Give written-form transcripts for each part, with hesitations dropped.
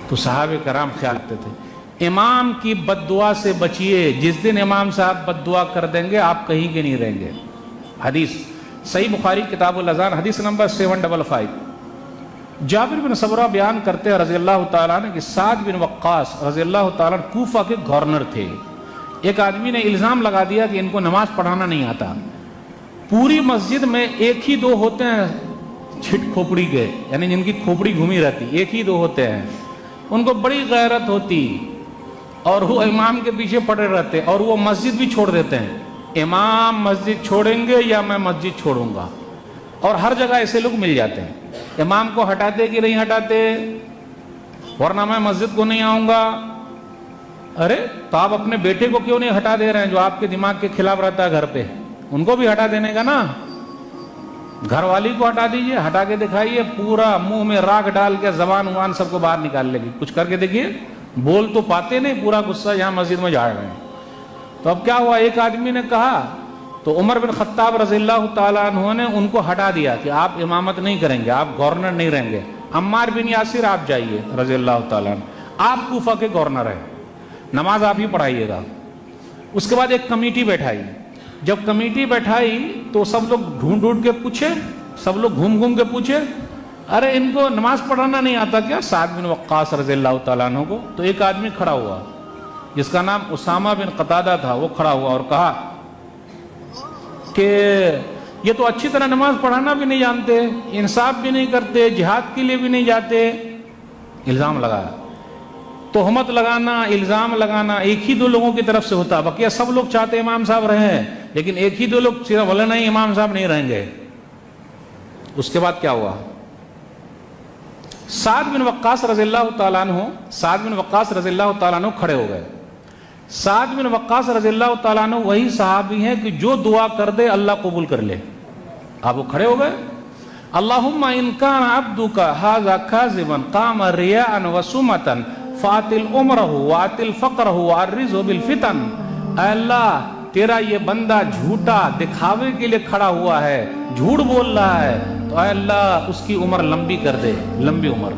تو صحابہ کرام خیال کرتے تھے امام کی بد دعا سے بچیے، جس دن امام صاحب بد دعا کر دیں گے آپ کہیں کے نہیں رہیں گے۔ حدیث صحیح بخاری کتاب الاذان حدیث نمبر 755۔ جابر بن سمرہ بیان کرتے ہیں رضی اللہ تعالیٰ عنہ کہ سعد بن وقاص رضی اللہ تعالیٰ عنہ کوفہ کے گورنر تھے۔ ایک آدمی نے الزام لگا دیا کہ ان کو نماز پڑھانا نہیں آتا۔ پوری مسجد میں ایک ہی دو ہوتے ہیں چھٹ کھوپڑی کے، یعنی جن کی کھوپڑی گھومی رہتی، ایک ہی دو ہوتے ہیں، ان کو بڑی غیرت ہوتی اور وہ امام کے پیچھے پڑے رہتے اور وہ مسجد بھی چھوڑ دیتے ہیں، امام مسجد چھوڑیں گے یا میں مسجد چھوڑوں گا۔ اور ہر جگہ ایسے لوگ مل جاتے ہیں، امام کو ہٹاتے کہ نہیں ہٹاتے، ورنہ میں مسجد کو نہیں آؤں گا۔ ارے تو آپ اپنے بیٹے کو کیوں نہیں ہٹا دے رہے ہیں جو آپ کے دماغ کے خلاف رہتا ہے گھر پہ، ان کو بھی ہٹا دینے کا نا، گھر والی کو ہٹا دیجئے، ہٹا کے دکھائیے، پورا منہ میں راکھ ڈال کے زبان وان سب کو باہر نکال لے گی، کچھ کر کے دیکھیے، بول تو پاتے نہیں، پورا غصہ یہاں مسجد میں جھاڑ رہے ہیں۔ تو اب کیا ہوا، ایک آدمی نے کہا تو عمر بن خطاب رضی اللہ تعالیٰ عنہ نے ان کو ہٹا دیا کہ آپ امامت نہیں کریں گے، آپ گورنر نہیں رہیں گے، عمار بن یاسر آپ جائیے رضی اللہ تعالیٰ عنہ، آپ کوفہ کے گورنر ہیں، نماز آپ ہی پڑھائیے گا۔ اس کے بعد ایک کمیٹی بیٹھائی، جب کمیٹی بیٹھائی تو سب لوگ ڈھونڈ ڈھونڈ کے پوچھے، سب لوگ گھوم گھوم کے پوچھے ارے ان کو نماز پڑھانا نہیں آتا کیا سعد بن وقاص رضی اللہ تعالیٰ عنہ کو؟ تو ایک آدمی کھڑا ہوا جس کا نام اسامہ بن قتادہ تھا، وہ کھڑا ہوا اور کہا کہ یہ تو اچھی طرح نماز پڑھانا بھی نہیں جانتے، انصاف بھی نہیں کرتے، جہاد کے لیے بھی نہیں جاتے۔ الزام لگایا، تہمت لگانا، الزام لگانا ایک ہی دو لوگوں کی طرف سے ہوتا، بقیہ سب لوگ چاہتے امام صاحب رہیں، لیکن ایک ہی دو لوگ صرف بولے نہیں امام صاحب نہیں رہیں گے۔ اس کے بعد کیا ہوا، سعد بن وقاص رضی اللہ تعالیٰ عنہ، سعد بن وقاص رضی اللہ تعالیٰ عنہ کھڑے ہو گئے۔ سعد بن وقاص رضی اللہ تعالیٰ عنہ وہی صحابی ہیں کہ جو دعا کر دے اللہ قبول کر لے۔ آپ وہ کھڑے ہو گئے، اللہم ان کان عبدک ھذا کاذبا قام ریاء وسمتا فاتل عمرہ واتل فقرہ وعرضہ بالفتن۔ اے اللہ تیرا یہ بندہ جھوٹا دکھاوے کے لیے کھڑا ہوا ہے، جھوٹ بول رہا ہے، تو اے اللہ اس کی عمر لمبی کر دے، لمبی عمر،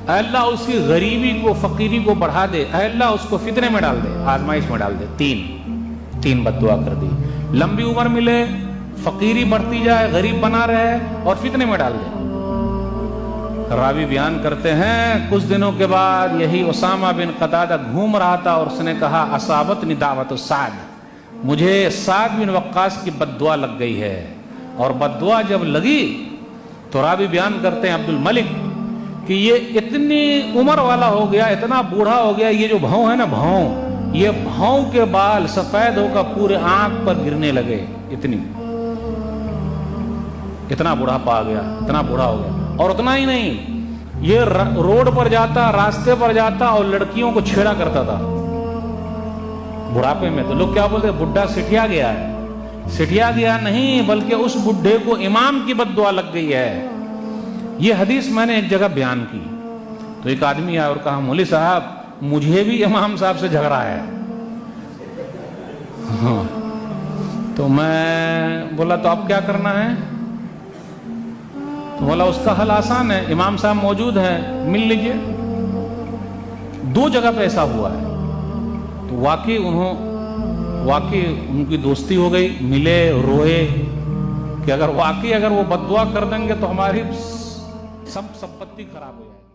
اے اللہ اس کی غریبی کو فقیری کو بڑھا دے، اے اللہ اس کو فتنے میں ڈال دے، آزمائش میں ڈال دے۔ تین بد دعا کر دی، لمبی عمر ملے، فقیری بڑھتی جائے، غریب بنا رہے اور فتنے میں ڈال دے۔ راوی بیان کرتے ہیں کچھ دنوں کے بعد یہی اسامہ بن قتادہ گھوم رہا تھا اور اس نے کہا اصابتنی دعوت سعد، مجھے سعد بن وقاص کی بد دعا لگ گئی ہے۔ اور بد دعا جب لگی تو راوی بیان کرتے ہیں عبد الملک کہ یہ اتنی عمر والا ہو گیا، اتنا بوڑھا ہو گیا، یہ جو بھاؤں ہے نا بھاؤں، یہ بھاؤں کے بال سفید ہو کر پورے آنکھ پر گرنے لگے، اتنا بوڑھا پا گیا، اتنا بوڑھا ہو گیا۔ اور اتنا ہی نہیں، یہ روڈ پر جاتا، راستے پر جاتا اور لڑکیوں کو چھیڑا کرتا تھا بڑھاپے میں۔ تو لوگ کیا بولتے ہیں بڈھا سٹھیا گیا ہے، سٹھیا گیا نہیں بلکہ اس بڈھے کو امام کی بد دعا لگ گئی ہے۔ یہ حدیث میں نے ایک جگہ بیان کی تو ایک آدمی آیا اور کہا مولوی صاحب مجھے بھی امام صاحب سے جھگڑا ہے۔ تو میں بولا تو اب کیا کرنا ہے؟ تو بولا اس کا حل آسان ہے، امام صاحب موجود ہیں، مل لیجئے۔ 2 جگہ پہ ایسا ہوا ہے، تو واقعی ان کی دوستی ہو گئی، ملے، روئے کہ اگر وہ بد دعا کر دیں گے تو ہماری سب سمپتی خراب ہو جائے۔